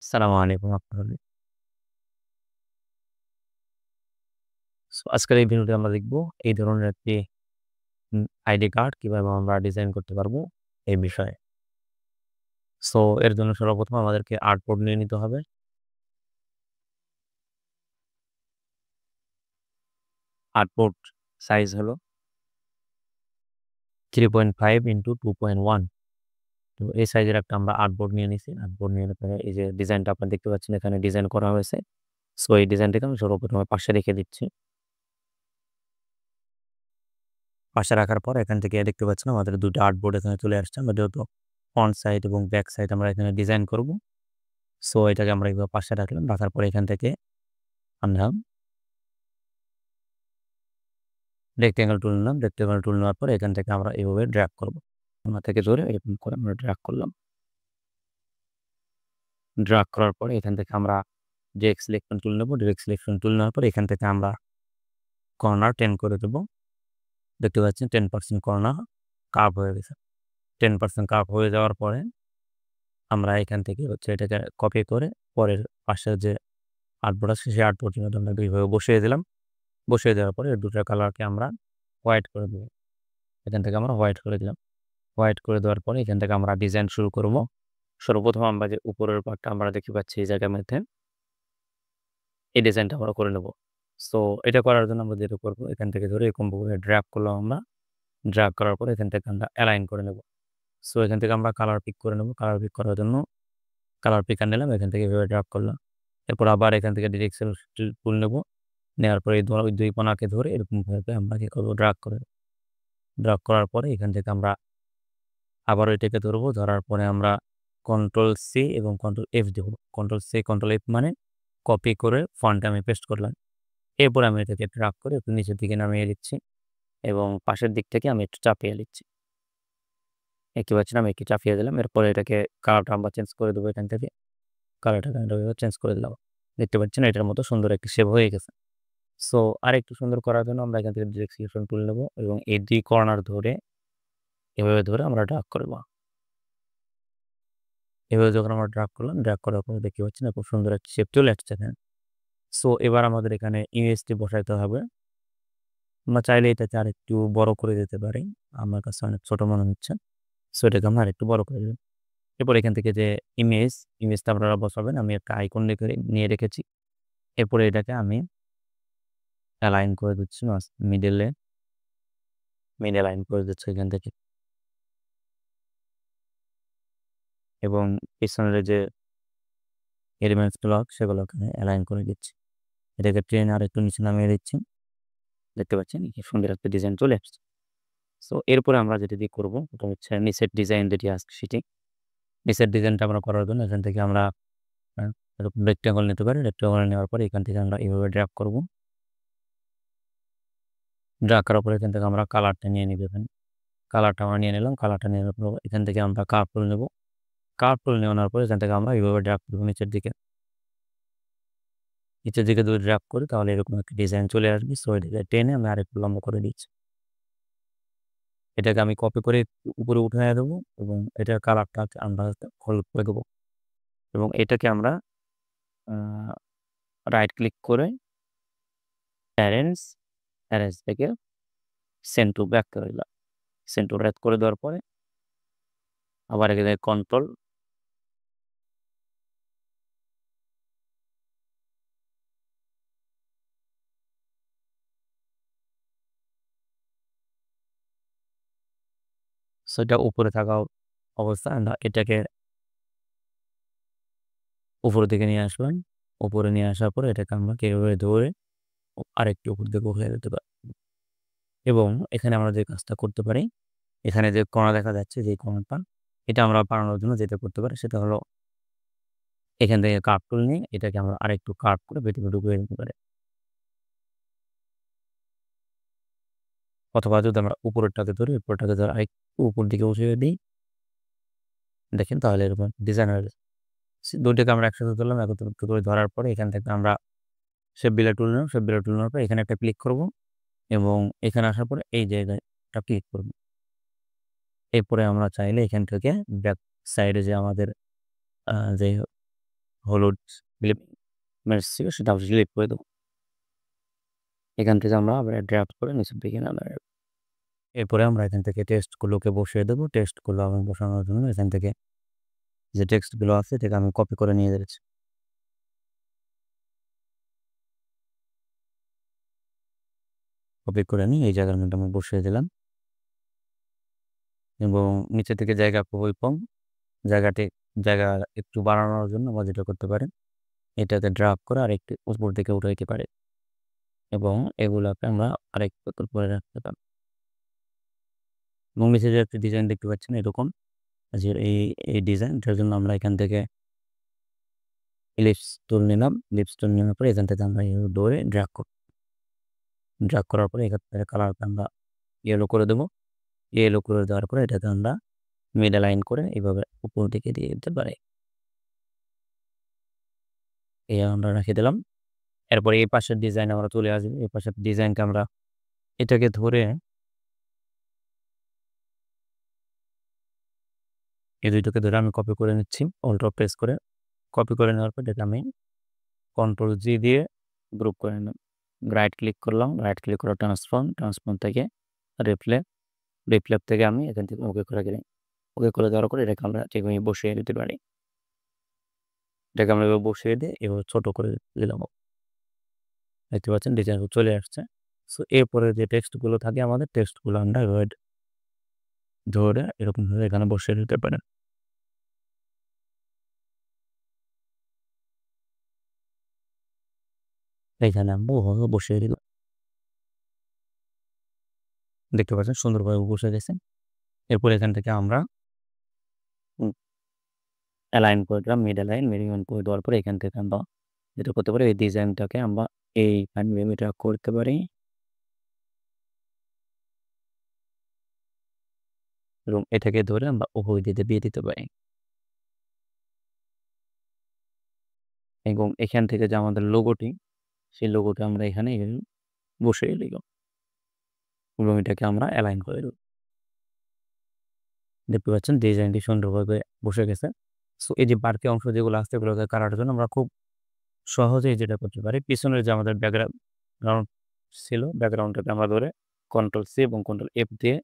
আসসালামু আলাইকুম আপনাদের। আজকের এই ভিডিওতে আমরা দেখব এই ধরনের একটি আইডি কার্ড কিভাবে আমরা ডিজাইন করতে পারবো এই বিষয়ে। এর জন্য সর্বপ্রথম আমাদেরকে আর্টবোর্ড নিয়ে নিতে হবে। আর্টবোর্ড সাইজ হলো 3.5 ইনটু 2.1। তো এই সাইজের একটা আমরা আর্টবোর্ড নিয়ে নিছি। আর্টবোর্ড নিয়ে নেওয়ার পরে এই যে ডিজাইনটা আপনারা দেখতে পাচ্ছেন এখানে ডিজাইন করা হয়েছে। এই ডিজাইনটাকে আমি সর্বপ্রথমে পাশে রেখে দিচ্ছি। পাশে রাখার পর এখান থেকে দেখতে পাচ্ছেন আমাদের ২ টা আর্টবোর্ড এখানে চলে আসছে। আমরা যেহেতু ফ্রন্ট সাইড এবং ব্যাক সাইড আমরা এখানে ডিজাইন করব। এটাকে আমরা এভাবে পাশে রাখলাম। রাখার পরে এখান থেকে আমরা রেক্টেঙ্গেল টুল নিলাম। রেক্টেঙ্গেল টুল নেওয়ার পরে এখান থেকে আমরা এভাবে ড্র্যাগ করব। কোণা থেকে ধরে এরকম করে আমরা ড্র্যাগ করলাম। ড্র্যাগ করার পরে এখান থেকে আমরা ডিরেক্ট সিলেকশন টুল নেব। ডিরেক্ট সিলেকশন টুল নেওয়ার পরে এখান থেকে আমরা কর্নার 10 করে দেব। দেখতে পাচ্ছেন 10% কর্নার কার্ভ হয়ে গেছে। 10% কার্ভ হয়ে যাওয়ার পরে আমরা এখান থেকে হচ্ছে এটাকে কপি করে পরের পাশের যে আর্টবোর্ড আছে সেই আর্টবোর্ডের মধ্যে আমরা এইভাবে বসিয়ে দিলাম। বসিয়ে দেওয়ার পরে এই ২ টা কালারকে আমরা হোয়াইট করে দেব। এখান থেকে আমরা হোয়াইট করে দিলাম। হোয়াইট করে দেওয়ার পরে এখান থেকে আমরা ডিজাইন শুরু করব। সর্বপ্রথম আমরা যে উপরের পার্টটা আমরা দেখতে পাচ্ছি এই জায়গার মধ্যে এই ডিজাইনটা আমরা করে নেব। সো এটা করার জন্য আমরা যেটা করব এখান থেকে ধরে এরকম ভাবে ড্র্যাগ করলাম আমরা। ড্র্যাগ করার পরে এখান থেকে আমরা অ্যালাইন করে নেব। এখান থেকে আমরা কালার পিক করে নেব। কালার পিক করার জন্য কালার পিকার নিলাম। এখান থেকে এভাবে ড্র্যাগ করলাম। এরপর আবার এখান থেকে ডিরেক্ট সিলেকশন টুল নেব। নেওয়ার পরে এই ২ কোণাকে ধরে এরকম ভাবে আমরা কি করব ড্র্যাগ করে দেব। ড্র্যাগ করার পরে এখান থেকে আমরা আবারও এটাকে ধরব। ধরার পরে আমরা কন্ট্রোল সি এবং কন্ট্রোল এফ দেব। কন্ট্রোল সি কন্ট্রোল এফ মানে কপি করে ফন্টে আমি পেস্ট করলাম। এরপর আমি এটাকে ড্রাগ করে একটু নিচের দিকে নামিয়ে দিচ্ছি এবং পাশের দিক থেকে আমি একটু চাপিয়ে দিচ্ছি। দেখতে পাচ্ছেন আমি একটু চাপিয়ে দিলাম। এরপরে এটাকে কালারটা আমরা চেঞ্জ করে দেবো এখান থেকে। কালারটাকে আমরা চেঞ্জ করে দিলাম। দেখতে পাচ্ছেন এটার মতো সুন্দর একটি শেপ হয়ে গেছে। আরেকটু সুন্দর করার জন্য আমরা এখান থেকে ডিরেক্ট সিলেকশন টুল নেব এবং এই ২ কর্নার ধরে এভাবে ধরে আমরা ড্রাগ করব। এভাবে যখন আমরা ড্রাগ করলাম, ড্রাগ করার পরে দেখতে পাচ্ছেন খুব সুন্দর একটা শেপ চলে আসছে এখানে। এবার আমাদের এখানে ইমেজটি বসাইতে হবে। আমরা চাইলে এটাকে আরেকটু বড় করে দিতে পারি। আমার কাছে অনেক ছোট মনে হচ্ছে। এটাকে আমরা আরেকটু বড় করে দিলাম। এরপর এখান থেকে যে ইমেজটা আপনারা বসাবেন। আমি একটা আইকন নিয়ে রেখেছি। এরপরে এটাকে আমি অ্যালাইন করে দিচ্ছি মিডল অ্যালাইন করে দিচ্ছি এখান থেকে। এবং পেছনের যে এলিমেন্টস গুলো সেগুলোকে অ্যালাইন করে দিচ্ছি। এটাকে টেনে আরেকটু নিচে নামিয়ে দিচ্ছি। দেখতে পাচ্ছেন কি সুন্দর একটা ডিজাইন চলে আসছে। এরপরে আমরা যেটা দিয়ে করব ওটা হচ্ছে নিচের ডিজাইন যেটি আছে সেটি। নিচের ডিজাইনটা আমরা করার জন্য এখান থেকে আমরা আ এরকম রেক্টেঙ্গল নিতে পারি। রেক্টেঙ্গল নেওয়ার পরে এখান থেকে আমরা এভাবে ড্র্যাগ করব। ড্র্যাগ করার পরে এখান থেকে আমরা কালারটা নিয়ে নিব এখানে। কালারটা আমরা নিয়ে নিলাম। কালারটা নেওয়ার পর এখান থেকে আমরা কার্ভ টুল নেব। কার্ভ টুল নেওয়ার পরে এখান থেকে আমরা এভাবে ড্র্যাগ করব নিচের দিকে। নিচের দিকে যদি ড্র্যাগ করি তাহলে এরকম একটা ডিজাইন চলে আসবে। এটাকে টেনে আমি আরেকটু লম্বা করে দিচ্ছি। এটাকে আমি কপি করে উপরে উঠাইয়া দেবো এবং এটার কালারটা আমরা হলুদ করে দেবো এবং এটাকে আমরা আ রাইট ক্লিক করে অ্যারেঞ্জ থেকে সেন্ড টু ব্যাক করে দিলাম। সেন্ড টু ব্যাক করে দেওয়ার পরে আবার এখানে কন্ট্রোল এটা উপরে থাকা অবস্থায় আমরা এটাকে উপরের দিকে নিয়ে আসলাম। উপরে নিয়ে আসার পরে এটাকে আমরা এভাবে ধরে আরেকটু উপর দিকে উঠিয়ে দিতে পারি এবং এখানে আমরা যে কাজটা করতে পারি, এখানে যে কোণা দেখা যাচ্ছে যে কোণাটা, এটা আমরা বাড়ানোর জন্য যেটা করতে পারি সেটা হলো এখান থেকে কার্ভ টুল নিয়ে এটাকে আমরা আরেকটু কার্ভ করে ভেতরে ঢুকিয়ে দিতে পারি। অথবা যদি আমরা উপরেরটাকে ধরি, উপরেরটাকে ধরে আরেকটু উপর দিকে উঠিয়ে দিই, দেখেন তাহলে এরকম ডিজাইন হয়ে গেছে। ২ টাকে আমরা একসাথে ধরলাম, একত্রিত করে ধরার পরে এখান থেকে আমরা শেপ বিলার টুল নিলাম। শেপ বিলার টুল নেওয়ার পরে এখানে একটা ক্লিক করব এবং এখানে আসার পরে এই জায়গাটা ক্লিক করব। এরপরে আমরা চাইলে এখান থেকে ব্যাক সাইডে যে আমাদের যে হলুদ ক্লিপ ম্যাচ ছিল সেটা আমরা ডিলিট করে দেবো। এখান থেকে আমরা আবার ড্রাফট করে নিচের দিকে নামাই। এরপরে আমরা এখান থেকে টেক্সটগুলোকে বসিয়ে দেবো। টেক্সটগুলো আমি বসানোর জন্য এখান থেকে যে টেক্সটগুলো আছে এটাকে আমি কপি করে নিয়ে যাচ্ছি। কপি করে নিয়ে এই জায়গার মধ্যে আমি বসিয়ে দিলাম এবং নিচে থেকে জায়গা খুবই কম। জায়গা একটু বাড়ানোর জন্য আমরা যেটা করতে পারেন, এটাতে ড্রাগ করে আর একটু উপর দিকে উঠে দিতে পারে এবং এগুলোকে আমরা আরেকটু উপরে রাখতে পারি। এবং নিচে যে একটা ডিজাইন দেখতে পাচ্ছেন এরকম, যে এই ডিজাইনটার জন্য আমরা এখান থেকে ইলিপস টুল নিলাম। ইলিপস টুল নেওয়ার পরে এখান থেকে আমরা ধরে ড্রাগ করার পরে এখান থেকে কালারটা আমরা ইয়েলো করে দেবো। ইয়েলো করে দেওয়ার পরে এটাকে আমরা মিডল লাইন করে এইভাবে উপর দিকে দিয়ে দিতে পারি। এই আমরা রেখে দিলাম। এরপরে এই পাশের ডিজাইন আমরা চলে আসবো। এই পাশের ডিজাইনটা আমরা এটাকে ধরে এই দুইটাকে ধরে আমি কপি করে নিচ্ছি। অল্ট প্রেস করে কপি করে নেওয়ার পর এটাকে আমি কন্ট্রোল জি দিয়ে গ্রুপ করে নিলাম। রাইট ক্লিক করলাম, রাইট ক্লিক করে ট্রান্সফর্ম থেকে রিফ্লেক্ট থেকে আমি এখান থেকে ওকে করে দিলাম। ওকে করে দেওয়ার পরে এটাকে আমরা ঠিকভাবে বসিয়ে দিতে পারি। এটাকে আমরা এভাবে বসিয়ে দিয়ে এভাবে ছোট করে দিলাম। দেখতে পাচ্ছেন ডিজাইন চলে আসছে। সো এরপরে যে টেক্সটগুলো থাকে আমাদের টেক্সটগুলো আমরা এভাবে ধরে এরকমভাবে এখানে বসিয়ে দিতে পারেন। এইখানে আমরা ওভাবে বসিয়ে দিলাম। দেখতে পাচ্ছেন সুন্দরভাবে বসে গেছে। এরপর এখান থেকে আমরা অ্যালাইন করে দিলাম, মিডিয়ান করে দেওয়ার পরে এখান থেকে আমরা যেটা করতে পারি এই ডিজাইনটাকে আমরা এইখানে এটা করতে পারি এবং এটাকে ধরে আমরা উভয় দিতে দিয়ে দিতে পারি এবং এখান থেকে যে আমাদের লোগোটি, সেই লোগোটা আমরা এখানে বসিয়ে দিল এবং এটাকে আমরা অ্যালাইন করে দেব। দেখতে পাচ্ছেন ডিজাইনটি সুন্দরভাবে বসে গেছে। সো এই যে বাড়তি অংশ যেগুলো আছে এগুলোকে কাটার জন্য আমরা খুব সহজেই যেটা করতে পারি, পিছনের যে আমাদের ব্যাকগ্রাউন্ড ছিল ব্যাকগ্রাউন্ডটাকে আমরা ধরে কন্ট্রোল সি এবং কন্ট্রোল এফ দিয়ে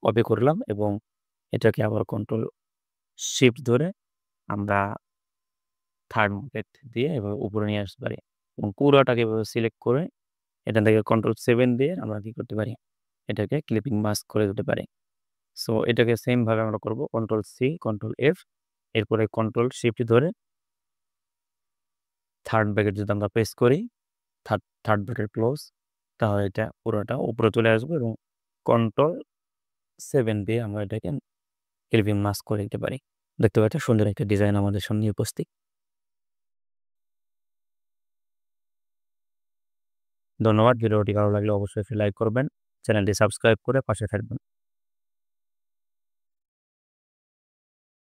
কপি করলাম এবং এটাকে আবার কন্ট্রোল শিফট ধরে আমরা থার্ড মার্কেট দিয়ে এভাবে উপরে নিয়ে আসতে পারি এবং পুরোটাকে এভাবে সিলেক্ট করে এখান থেকে কন্ট্রোল 7 দিয়ে আমরা কি করতে পারি, এটাকে ক্লিপিং মাস্ক করে দিতে পারি। সো এটাকে সেমভাবে আমরা করব, কন্ট্রোল সি কন্ট্রোল এফ, এরপরে কন্ট্রোল শিফট ধরে থার্ড ব্র্যাকেট যদি আমরা প্রেস করি, থার্ড ব্র্যাকেট ক্লোজ, তাহলে এটা পুরোটা উপরে চলে আসবে এবং কন্ট্রোল 7 দিয়ে আমরা এটাকে ক্লিপিং মাস্ক করে দিতে পারি। দেখতে পাচ্ছেন সুন্দর একটা ডিজাইন আমাদের সামনে উপস্থিত। ধন্যবাদ। ভিডিওটি ভালো লাগলে অবশ্যই লাইক করবেন, চ্যানেলটি সাবস্ক্রাইব করে পাশে থাকবেন।